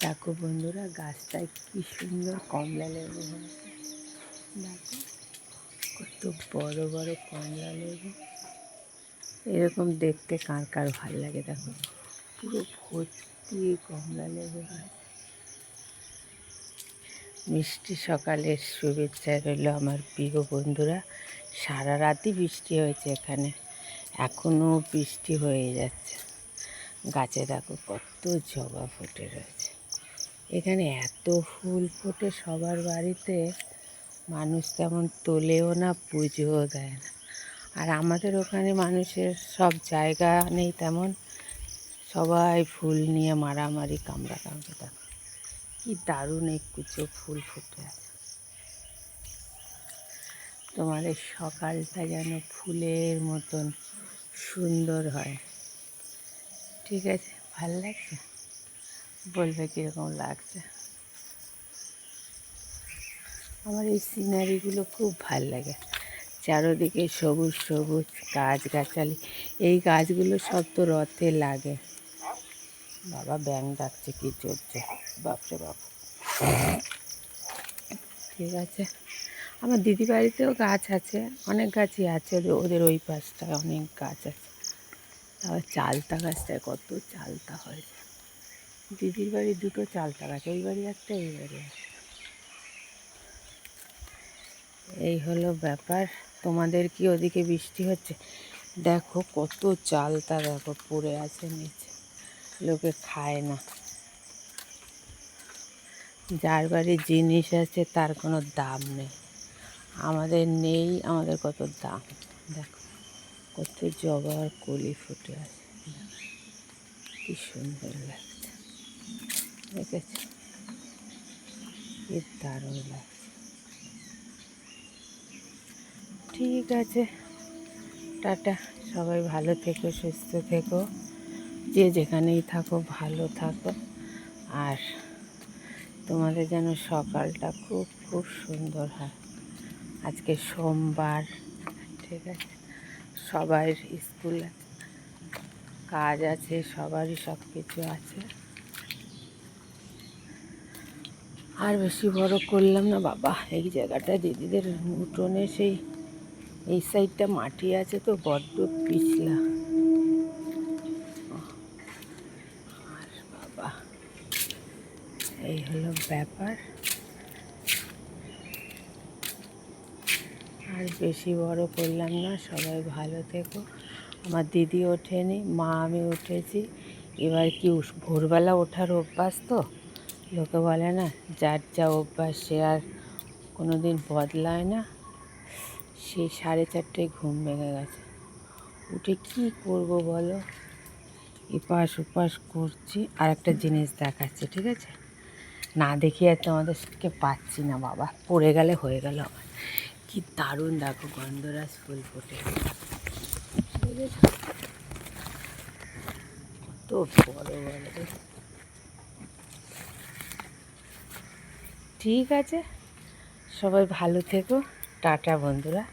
দেখো বন্ধুরা, গাছটায় কি সুন্দর কমলা লেবু হয়েছে। দেখো কত বড় বড় কমলা লেবু। এরকম দেখতে কার কার ভালো লাগে। দেখো পুরো ভর্তি কমলা লেবু হয়েছে। মিষ্টি সকালের শুভেচ্ছা রইল আমার প্রিয় বন্ধুরা। সারা রাতই বৃষ্টি হয়েছে এখানে, এখনও বৃষ্টি হয়ে যাচ্ছে। গাছে দেখো কত জবা ফুটে রয়েছে। এখানে এত ফুল ফোটে সবার বাড়িতে, মানুষ তেমন তোলেও না, পুজোও দেয় না। আর আমাদের ওখানে মানুষের সব জায়গা নেই তেমন, সবাই ফুল নিয়ে মারামারি, কামড়া কামড়ে। দেখো কি দারুণ এই কুচো ফুল ফুটে আছে। তোমাদের সকালটা যেন ফুলের মতন সুন্দর হয়। ঠিক আছে, ভাল লাগছে? বলবে কীরকম লাগছে। আমার এই সিনারিগুলো খুব ভাল লাগে। চারোদিকে সবুজ সবুজ গাছগাছালি। এই গাছগুলো সব তো রথে লাগে। বাবা ব্যাঙ ডাকছে, কি চলছে বাপরে বাপ। ঠিক আছে, আমার দিদি বাড়িতেও গাছ আছে, অনেক গাছই আছে। ওদের ওই পাশটায় অনেক গাছ আছে। তারপর চালতা গাছটায় কত চালতা হয়েছে। দিদির বাড়ি দুটো চালতা গাছ, ওই বাড়ি একটা, এই বাড়ি একটা। এই হলো ব্যাপার। তোমাদের কি ওদিকে বৃষ্টি হচ্ছে? দেখো কত চালতা, দেখো পড়ে আছে নিচে, লোকে খায় না। যার বাড়ির জিনিস আছে তার কোনো দাম নেই। আমাদের নেই, আমাদের কত দাম। দেখো কত জবার কলি ফুটে আছে, কি সুন্দর লাগছে। দেখেছো কি দারুণ লাগছে। ঠিক আছে, টাটা। সবাই ভালো থেকো, সুস্থ থেকো, যে যেখানেই থাকো ভালো থাকো। আর তোমাদের যেন সকালটা খুব খুব সুন্দর হয়। আজকে সোমবার, ঠিক আছে, সবার স্কুল আছে, কাজ আছে, সবারই সব কিছু আছে। আর বেশি বড় করলাম না বাবা। এই জায়গাটা দিদিদের উঠোনে, এই সাইডটা মাটি আছে তো বড্ড পিছলা। আর বাবা, এই হলো ব্যাপার। আর বেশি বড় করলাম না, সবাই ভালো থেকো। আমার দিদি ওঠেনি, মা আমি উঠেছি। এবার কি ভোরবেলা ওঠার অভ্যাস তো, লোকে বলে না যার যা অভ্যাস সে আর কোনো দিন বদলায় না। সেই 4:30টায় ঘুম ভেঙে গেছে। উঠে কি করব বলো, এপাশ ওপাশ করছি। আর একটা জিনিস দেখাচ্ছি, ঠিক আছে? না দেখিয়ে আর তোমাদেরকে পাচ্ছি না বাবা, পড়ে গেলে হয়ে গেল আমার। কি দারুণ দেখো গন্ধরাজ ফুল ফোটে, কত বড় বড়। ঠিক আছে, সবাই ভালো থেকো, টাটা বন্ধুরা।